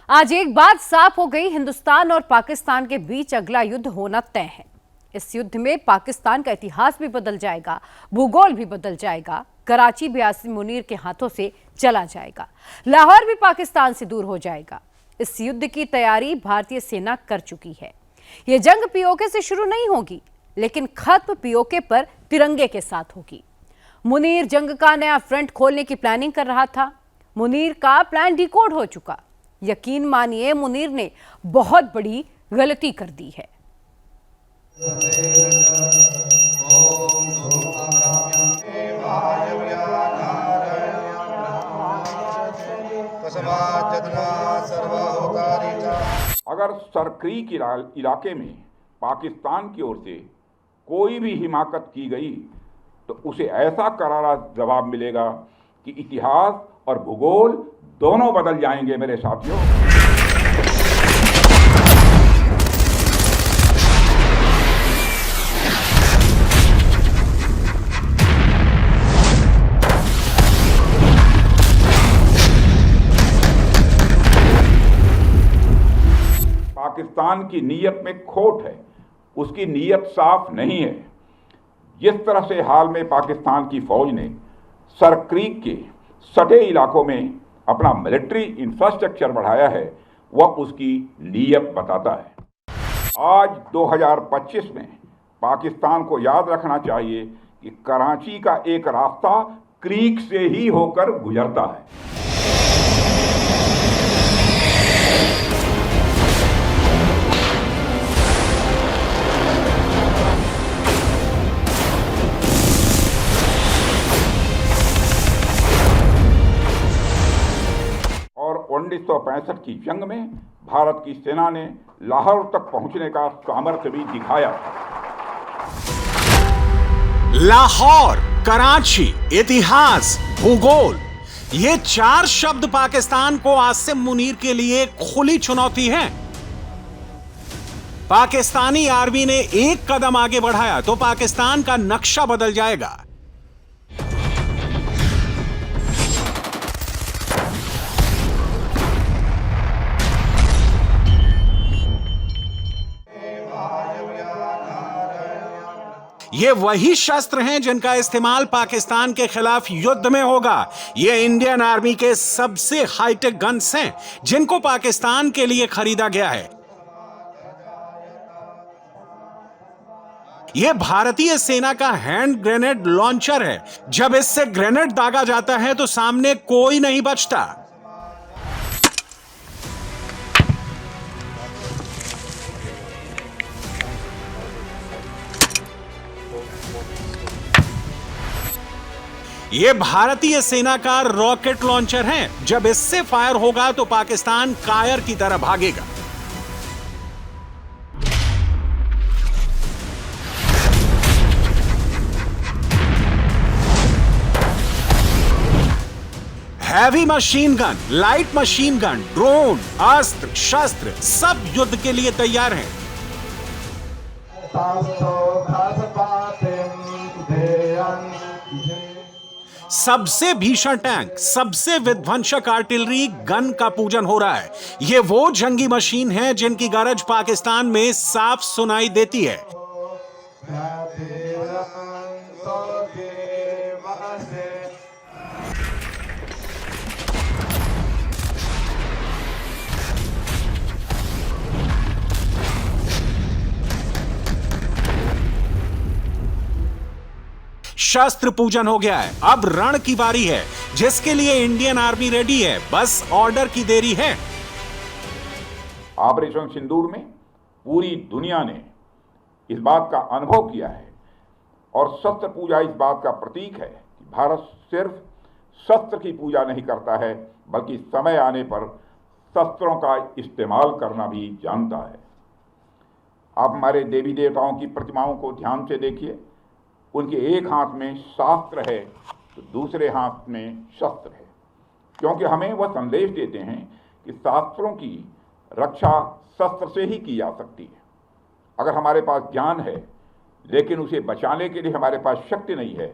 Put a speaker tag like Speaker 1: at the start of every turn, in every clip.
Speaker 1: आज एक बात साफ हो गई, हिंदुस्तान और पाकिस्तान के बीच अगला युद्ध होना तय है। इस युद्ध में पाकिस्तान का इतिहास भी बदल जाएगा, भूगोल भी बदल जाएगा। कराची भी आसिम मुनीर के हाथों से चला जाएगा, लाहौर भी पाकिस्तान से दूर हो जाएगा। इस युद्ध की तैयारी भारतीय सेना कर चुकी है। यह जंग पीओके से शुरू नहीं होगी, लेकिन खत्म पीओके पर तिरंगे के साथ होगी। मुनीर जंग का नया फ्रंट खोलने की प्लानिंग कर रहा था। मुनीर का प्लान डिकोड हो चुका। यकीन मानिए, मुनीर ने बहुत बड़ी गलती कर दी है।
Speaker 2: अगर सरक्रीक इलाके में पाकिस्तान की ओर से कोई भी हिमाकत की गई तो उसे ऐसा करारा जवाब मिलेगा कि इतिहास और भूगोल दोनों बदल जाएंगे। मेरे साथियों, पाकिस्तान की नीयत में खोट है, उसकी नीयत साफ नहीं है। जिस तरह से हाल में पाकिस्तान की फौज ने सरक्रीक के सटे इलाकों में अपना मिलिट्री इंफ्रास्ट्रक्चर बढ़ाया है, वह उसकी नीयत बताता है। आज 2025 में पाकिस्तान को याद रखना चाहिए कि कराची का एक रास्ता क्रीक से ही होकर गुजरता है। और 1965 की जंग में भारत की सेना ने लाहौर तक पहुंचने का सामर्थ्य भी दिखाया।
Speaker 3: लाहौर, कराची, इतिहास, भूगोल, ये 4 शब्द पाकिस्तान को आसिम मुनीर के लिए खुली चुनौती है। पाकिस्तानी आर्मी ने एक कदम आगे बढ़ाया तो पाकिस्तान का नक्शा बदल जाएगा। ये वही शस्त्र हैं जिनका इस्तेमाल पाकिस्तान के खिलाफ युद्ध में होगा। ये इंडियन आर्मी के सबसे हाईटेक गन्स हैं जिनको पाकिस्तान के लिए खरीदा गया है। ये भारतीय सेना का हैंड ग्रेनेड लॉन्चर है। जब इससे ग्रेनेड दागा जाता है तो सामने कोई नहीं बचता। ये भारतीय सेना का रॉकेट लॉन्चर है। जब इससे फायर होगा तो पाकिस्तान कायर की तरह भागेगा। Heavy machine gun, light machine gun, drone, अस्त्र शस्त्र सब युद्ध के लिए तैयार हैं। सबसे भीषण टैंक, सबसे विध्वंसक आर्टिलरी गन का पूजन हो रहा है। ये वो जंगी मशीन है जिनकी गरज पाकिस्तान में साफ सुनाई देती है। शस्त्र पूजन हो गया है, अब रण की बारी है, जिसके लिए इंडियन आर्मी रेडी है। बस ऑर्डर की देरी है।
Speaker 2: ऑपरेशन सिंदूर में पूरी दुनिया ने इस बात का अनुभव किया है और शस्त्र पूजा इस बात का प्रतीक है कि भारत सिर्फ शस्त्र की पूजा नहीं करता है, बल्कि समय आने पर शस्त्रों का इस्तेमाल करना भी जानता है। आप हमारे देवी देवताओं की प्रतिमाओं को ध्यान से देखिए। उनके एक हाथ में शास्त्र है तो दूसरे हाथ में शस्त्र है, क्योंकि हमें वह संदेश देते हैं कि शास्त्रों की रक्षा शस्त्र से ही की जा सकती है। अगर हमारे पास ज्ञान है लेकिन उसे बचाने के लिए हमारे पास शक्ति नहीं है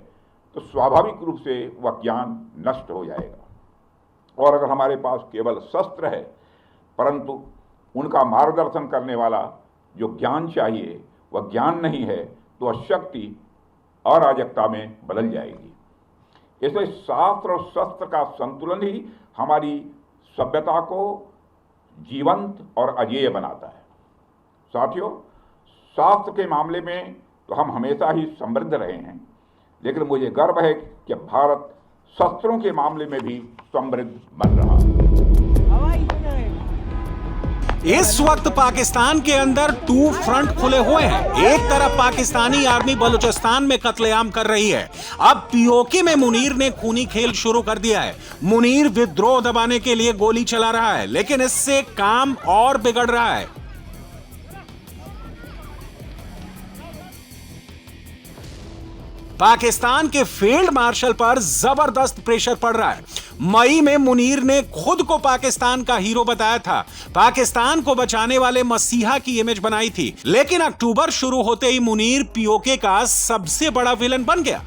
Speaker 2: तो स्वाभाविक रूप से वह ज्ञान नष्ट हो जाएगा। और अगर हमारे पास केवल शस्त्र है परंतु उनका मार्गदर्शन करने वाला जो ज्ञान चाहिए वह ज्ञान नहीं है तो अशक्ति अराजकता में बदल जाएगी। इसलिए शास्त्र और शस्त्र का संतुलन ही हमारी सभ्यता को जीवंत और अजेय बनाता है। साथियों, शास्त्र के मामले में तो हम हमेशा ही समृद्ध रहे हैं, लेकिन मुझे गर्व है कि भारत शस्त्रों के मामले में भी समृद्ध बन रहा है।
Speaker 3: इस वक्त पाकिस्तान के अंदर 2 फ्रंट खुले हुए हैं। एक तरफ पाकिस्तानी आर्मी बलूचिस्तान में कत्लेआम कर रही है। अब पीओके में मुनीर ने खूनी खेल शुरू कर दिया है। मुनीर विद्रोह दबाने के लिए गोली चला रहा है, लेकिन इससे काम और बिगड़ रहा है। पाकिस्तान के फील्ड मार्शल पर जबरदस्त प्रेशर पड़ रहा है। मई में मुनीर ने खुद को पाकिस्तान का हीरो बताया था, पाकिस्तान को बचाने वाले मसीहा की इमेज बनाई थी, लेकिन अक्टूबर शुरू होते ही मुनीर पीओके का सबसे बड़ा विलन बन गया।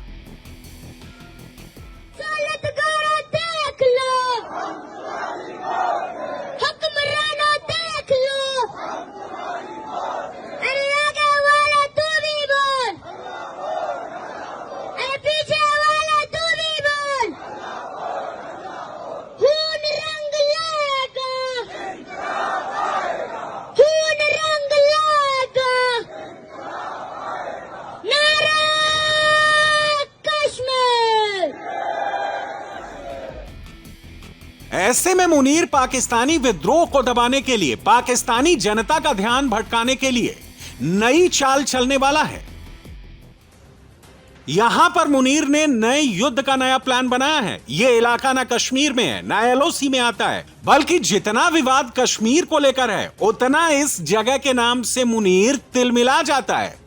Speaker 3: ऐसे में मुनीर पाकिस्तानी विद्रोह को दबाने के लिए, पाकिस्तानी जनता का ध्यान भटकाने के लिए नई चाल चलने वाला है। यहां पर मुनीर ने नए युद्ध का नया प्लान बनाया है। यह इलाका ना कश्मीर में है, ना एलओसी में आता है, बल्कि जितना विवाद कश्मीर को लेकर है, उतना इस जगह के नाम से मुनीर तिलमिला जाता है।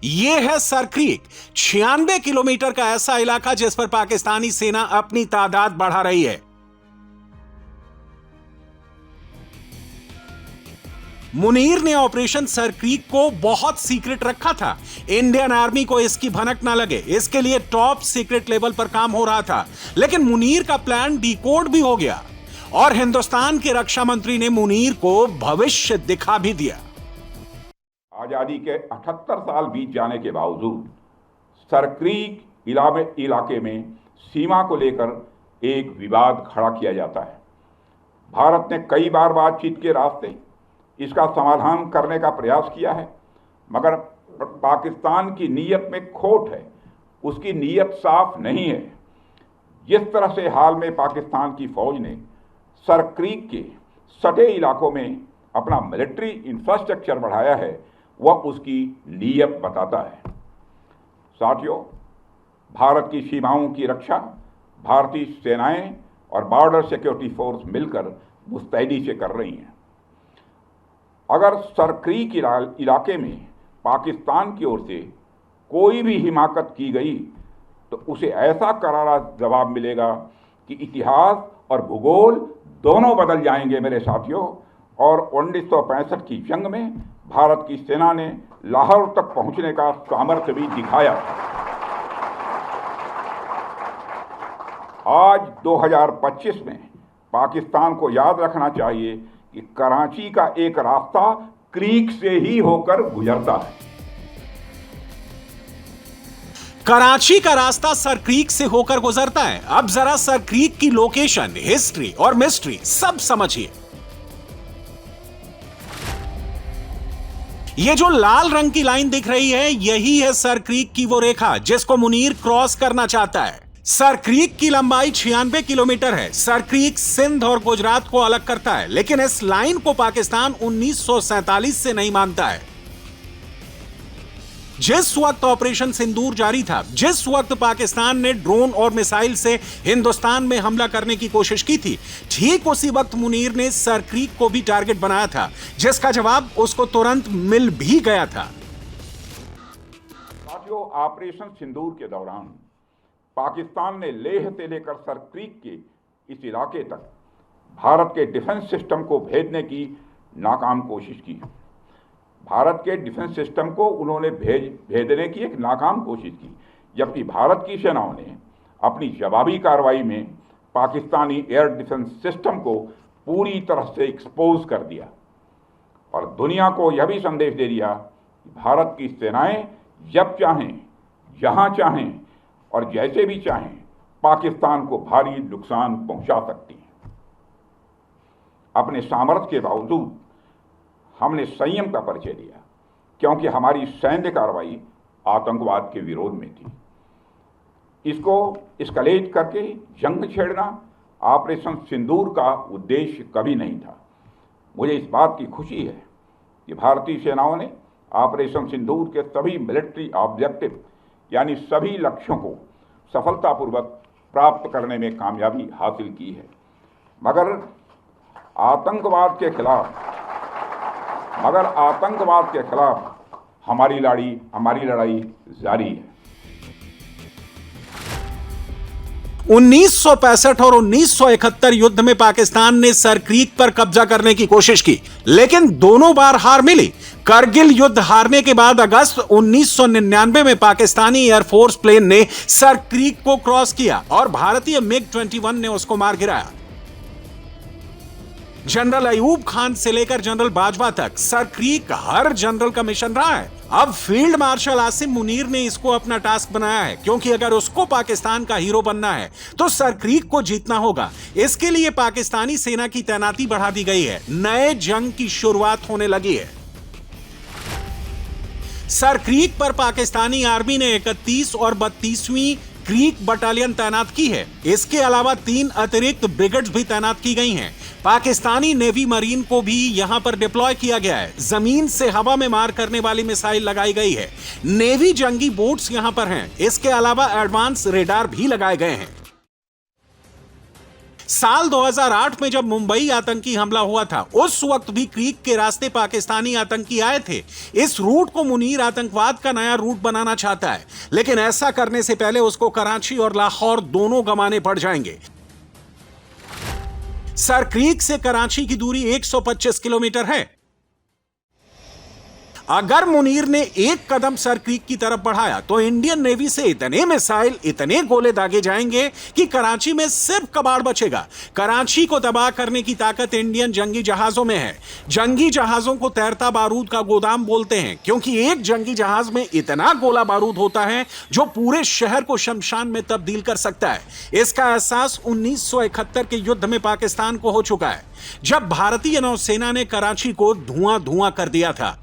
Speaker 3: यह है सर क्रीक, 96 किलोमीटर का ऐसा इलाका जिस पर पाकिस्तानी सेना अपनी तादाद बढ़ा रही है। मुनीर ने ऑपरेशन सर क्रीक को बहुत सीक्रेट रखा था। इंडियन आर्मी को इसकी भनक ना लगे, इसके लिए टॉप सीक्रेट लेवल पर काम हो रहा था। लेकिन मुनीर का प्लान डिकोड भी हो गया और हिंदुस्तान के रक्षा मंत्री ने मुनीर को भविष्य दिखा भी दिया।
Speaker 2: आजादी के 78 साल बीत जाने के बावजूद सर क्रीक इलाके में सीमा को लेकर एक विवाद खड़ा किया जाता है। भारत ने कई बार बातचीत के रास्ते इसका समाधान करने का प्रयास किया है, मगर पाकिस्तान की नीयत में खोट है, उसकी नीयत साफ नहीं है। जिस तरह से हाल में पाकिस्तान की फौज ने सर क्रीक के सटे इलाकों में अपना मिलिट्री इंफ्रास्ट्रक्चर बढ़ाया है, वह उसकी नीयत बताता है। साथियों, भारत की सीमाओं की रक्षा भारतीय सेनाएं और बॉर्डर सिक्योरिटी फोर्स मिलकर मुस्तैदी से कर रही हैं। अगर सर क्रीक इलाके में पाकिस्तान की ओर से कोई भी हिमाकत की गई तो उसे ऐसा करारा जवाब मिलेगा कि इतिहास और भूगोल दोनों बदल जाएंगे मेरे साथियों। और 1965 की जंग में भारत की सेना ने लाहौर तक पहुंचने का सामर्थ्य भी दिखाया। आज 2025 में पाकिस्तान को याद रखना चाहिए कि कराची का एक रास्ता क्रीक से ही होकर गुजरता है।
Speaker 3: कराची का रास्ता सर क्रीक से होकर गुजरता है। अब जरा सर क्रीक की लोकेशन, हिस्ट्री और मिस्ट्री सब समझिए। ये जो लाल रंग की लाइन दिख रही है, यही है सर क्रीक की वो रेखा जिसको मुनीर क्रॉस करना चाहता है। सर क्रीक की लंबाई 96 किलोमीटर है। सर क्रीक सिंध और गुजरात को अलग करता है, लेकिन इस लाइन को पाकिस्तान 1947 से नहीं मानता है। जिस वक्त ऑपरेशन सिंदूर जारी था, जिस वक्त पाकिस्तान ने ड्रोन और मिसाइल से हिंदुस्तान में हमला करने की कोशिश की थी, ठीक उसी वक्त मुनीर ने सर क्रीक को भी टारगेट बनाया था, जिसका जवाब उसको तुरंत मिल भी गया था।
Speaker 2: साथियों, ऑपरेशन सिंदूर के दौरान पाकिस्तान ने लेह से लेकर सर क्रीक के इस इलाके तक भारत के डिफेंस सिस्टम को भेजने की नाकाम कोशिश की। भारत के डिफेंस सिस्टम को उन्होंने भेजने की एक नाकाम कोशिश की, जबकि भारत की सेनाओं ने अपनी जवाबी कार्रवाई में पाकिस्तानी एयर डिफेंस सिस्टम को पूरी तरह से एक्सपोज कर दिया और दुनिया को यह भी संदेश दे दिया कि भारत की सेनाएं जब चाहें, जहां चाहें और जैसे भी चाहें पाकिस्तान को भारी नुकसान पहुंचा सकती हैं। अपने सामर्थ्य के बावजूद हमने संयम का परिचय दिया, क्योंकि हमारी सैन्य कार्रवाई आतंकवाद के विरोध में थी। इसको एस्केलेट करके जंग छेड़ना ऑपरेशन सिंदूर का उद्देश्य कभी नहीं था। मुझे इस बात की खुशी है कि भारतीय सेनाओं ने ऑपरेशन सिंदूर के सभी मिलिट्री ऑब्जेक्टिव यानी सभी लक्ष्यों को सफलतापूर्वक प्राप्त करने में कामयाबी हासिल की है। मगर आतंकवाद के खिलाफ हमारी लड़ाई जारी है।
Speaker 3: 1965 और 1971 युद्ध में पाकिस्तान ने सर क्रीक पर कब्जा करने की कोशिश की, लेकिन दोनों बार हार मिली। करगिल युद्ध हारने के बाद अगस्त 1999 में पाकिस्तानी एयरफोर्स प्लेन ने सर क्रीक को क्रॉस किया और भारतीय MiG-21 ने उसको मार गिराया। जनरल अयूब खान से लेकर जनरल बाजवा तक सर क्रीक हर जनरल का मिशन रहा है। अब फील्ड मार्शल आसिम मुनीर ने इसको अपना टास्क बनाया है, क्योंकि अगर उसको पाकिस्तान का हीरो बनना है तो सर क्रीक को जीतना होगा। इसके लिए पाकिस्तानी सेना की तैनाती बढ़ा दी गई है। नए जंग की शुरुआत होने लगी है। सर क्रीक पर पाकिस्तानी आर्मी ने 31 और 32वीं क्रीक बटालियन तैनात की है। इसके अलावा 3 अतिरिक्त ब्रिगेड्स भी तैनात की गई हैं। पाकिस्तानी नेवी मरीन को भी यहां पर डिप्लॉय किया गया है। जमीन से हवा में मार करने वाली मिसाइल लगाई गई है। नेवी जंगी बोट्स यहां पर हैं। इसके अलावा एडवांस रेडार भी लगाए गए हैं। साल 2008 में जब मुंबई आतंकी हमला हुआ था, उस वक्त भी क्रीक के रास्ते पाकिस्तानी आतंकी आए थे। इस रूट को मुनीर आतंकवाद का नया रूट बनाना चाहता है, लेकिन ऐसा करने से पहले उसको कराची और लाहौर दोनों गंवाने पड़ जाएंगे। सर क्रीक से कराची की दूरी 125 किलोमीटर है। अगर मुनीर ने एक कदम सर क्रीक की तरफ बढ़ाया तो इंडियन नेवी से इतने मिसाइल, इतने गोले दागे जाएंगे कि कराची में सिर्फ कबाड़ बचेगा। कराची को तबाह करने की ताकत इंडियन जंगी जहाजों में है। जंगी जहाजों को तैरता बारूद का गोदाम बोलते हैं, क्योंकि एक जंगी जहाज में इतना गोला बारूद होता है जो पूरे शहर को शमशान में तब्दील कर सकता है। इसका एहसास 1971 के युद्ध में पाकिस्तान को हो चुका है, जब भारतीय नौसेना ने कराची को धुआं कर दिया था।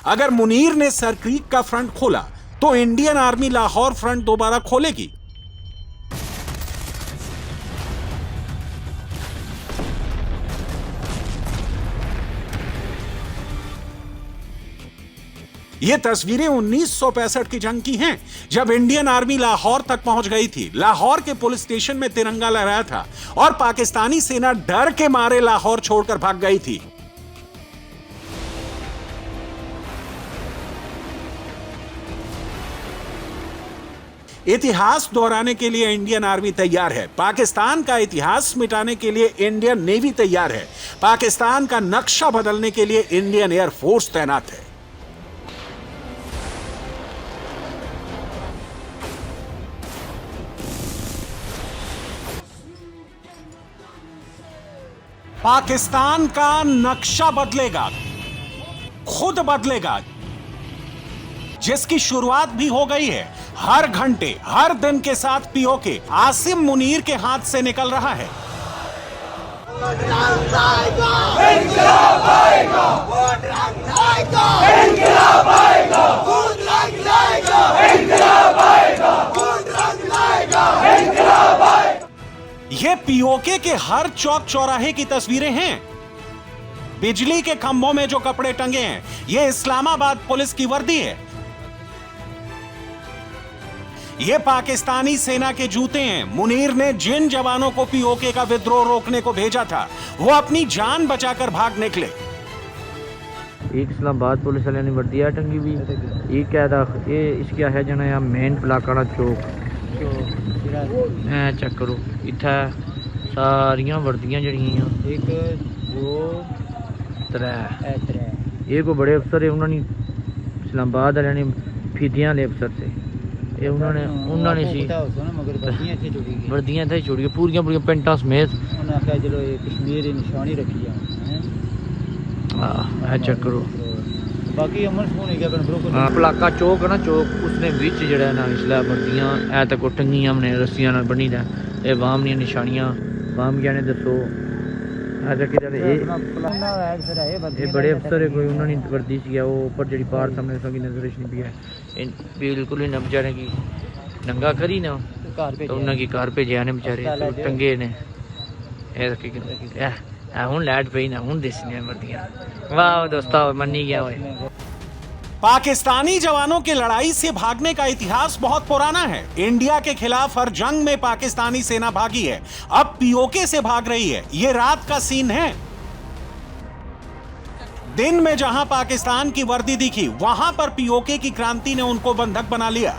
Speaker 3: अगर मुनीर ने सर क्रीक का फ्रंट खोला तो इंडियन आर्मी लाहौर फ्रंट दोबारा खोलेगी। ये तस्वीरें 1965 की जंग की हैं, जब इंडियन आर्मी लाहौर तक पहुंच गई थी। लाहौर के पुलिस स्टेशन में तिरंगा लहराया था और पाकिस्तानी सेना डर के मारे लाहौर छोड़कर भाग गई थी। इतिहास दोहराने के लिए इंडियन आर्मी तैयार है। पाकिस्तान का इतिहास मिटाने के लिए इंडियन नेवी तैयार है। पाकिस्तान का नक्शा बदलने के लिए इंडियन एयर फोर्स तैनात है। पाकिस्तान का नक्शा बदलेगा, खुद बदलेगा, जिसकी शुरुआत भी हो गई है। हर घंटे, हर दिन के साथ पीओके आसिम मुनीर के हाथ से निकल रहा है। ये पीओके के हर चौक चौराहे की तस्वीरें हैं। बिजली के खंभों में जो कपड़े टंगे हैं, ये इस्लामाबाद पुलिस की वर्दी है। ये पाकिस्तानी सेना के जूते हैं। मुनीर ने जिन जवानों को पीओके का विद्रोह रोकने को भेजा था, वो अपनी जान बचाकर भाग निकले।
Speaker 4: एक इस्लामाबाद पुलिस वाले ने वर्दी है टंगी हुई। ये क्या था, ये इसका है जना या मेन पलाकाना चौक चेक करो। इत्थे सारियां वर्दियां जड़ियां 1 2 3 ये को बड़े अफसर है, उन्होंने इस्लामाबाद वाले ने फीदियां ले अफसर से ये उन्होंने सी वर्दियां थे छोड़ी पूरी पेंटा समेत
Speaker 5: चलो कश्मीर निशानी रखी
Speaker 4: है चेक करो
Speaker 5: बाकी अमन फोन है क्या
Speaker 4: पलाका चौक है ना चौक उसने बिच जड़ा ना इसलिए वर्दियां ऐ तक टंगियां ने रस्सियां नाल बनी दा ये वाम दी निशानियां वाम जाने दसो ऐसा कि ये बड़े अफसर है कोई उन्होंने वर्दी सी है वो ऊपर जी पार सामने सबकी नजर नहीं भी है बिल्कुल ही न बेचारे की नंगा करी ना तो उन्होंने घर भेजा ने बेचारे टंगे ने हूँ लैट पई ना हूँ देसी वर्दियां वाह दोस्ता मनी गया हुए
Speaker 3: पाकिस्तानी जवानों के लड़ाई से भागने का इतिहास बहुत पुराना है। इंडिया के खिलाफ हर जंग में पाकिस्तानी सेना भागी है, अब पीओके से भाग रही है। ये रात का सीन है। दिन में जहां पाकिस्तान की वर्दी दिखी वहां पर पीओके की क्रांति ने उनको बंधक बना लिया।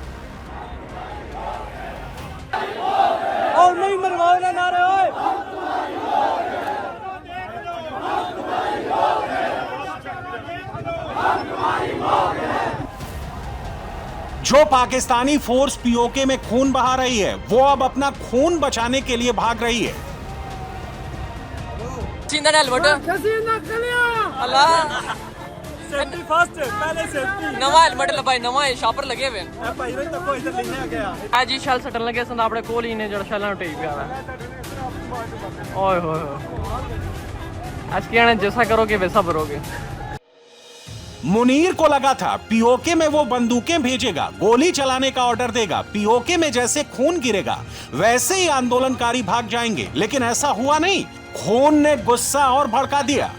Speaker 5: और नहीं मरवाओ ना नारे
Speaker 3: जो पाकिस्तानी फोर्स पीओके में खून बहा रही है वो अब अपना खून बचाने के लिए भाग रही है।
Speaker 6: नवा हेलमेट लभाई नवा शापर लगे हुए जी शैल सटन लगे सन अपने कोल ही ने जड़ा शैल टेई पिया ओए होए आज क्या जैसा करोगे वैसा भरोगे।
Speaker 3: मुनीर को लगा था पीओके में वो बंदूकें भेजेगा, गोली चलाने का ऑर्डर देगा, पीओके में जैसे खून गिरेगा वैसे ही आंदोलनकारी भाग जाएंगे, लेकिन ऐसा हुआ नहीं। खून ने गुस्सा और भड़का दिया।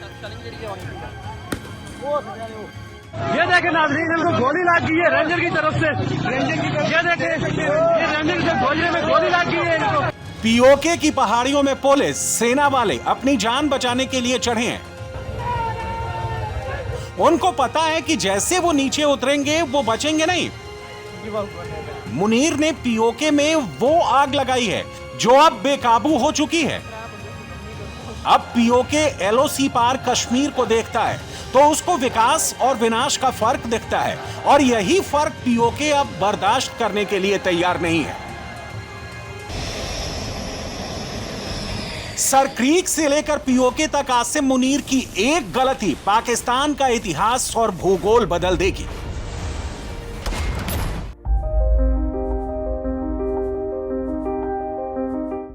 Speaker 5: ये देखे नाज़रीन हमको गोली लग गई है रेंजर की तरफ से ये देखे ये रेंजर की गोली में गोली लग गई है इनको।
Speaker 3: पीओके की पहाड़ियों में पुलिस सेना वाले अपनी जान बचाने के लिए चढ़े हैं। उनको पता है कि जैसे वो नीचे उतरेंगे वो बचेंगे नहीं। मुनीर ने पीओके में वो आग लगाई है जो अब बेकाबू हो चुकी है। अब पीओके एलओसी पार कश्मीर को देखता है तो उसको विकास और विनाश का फर्क दिखता है, और यही फर्क पीओके अब बर्दाश्त करने के लिए तैयार नहीं है। सर क्रीक से लेकर पीओके तक आसिम मुनीर की एक गलती पाकिस्तान का इतिहास और भूगोल बदल देगी।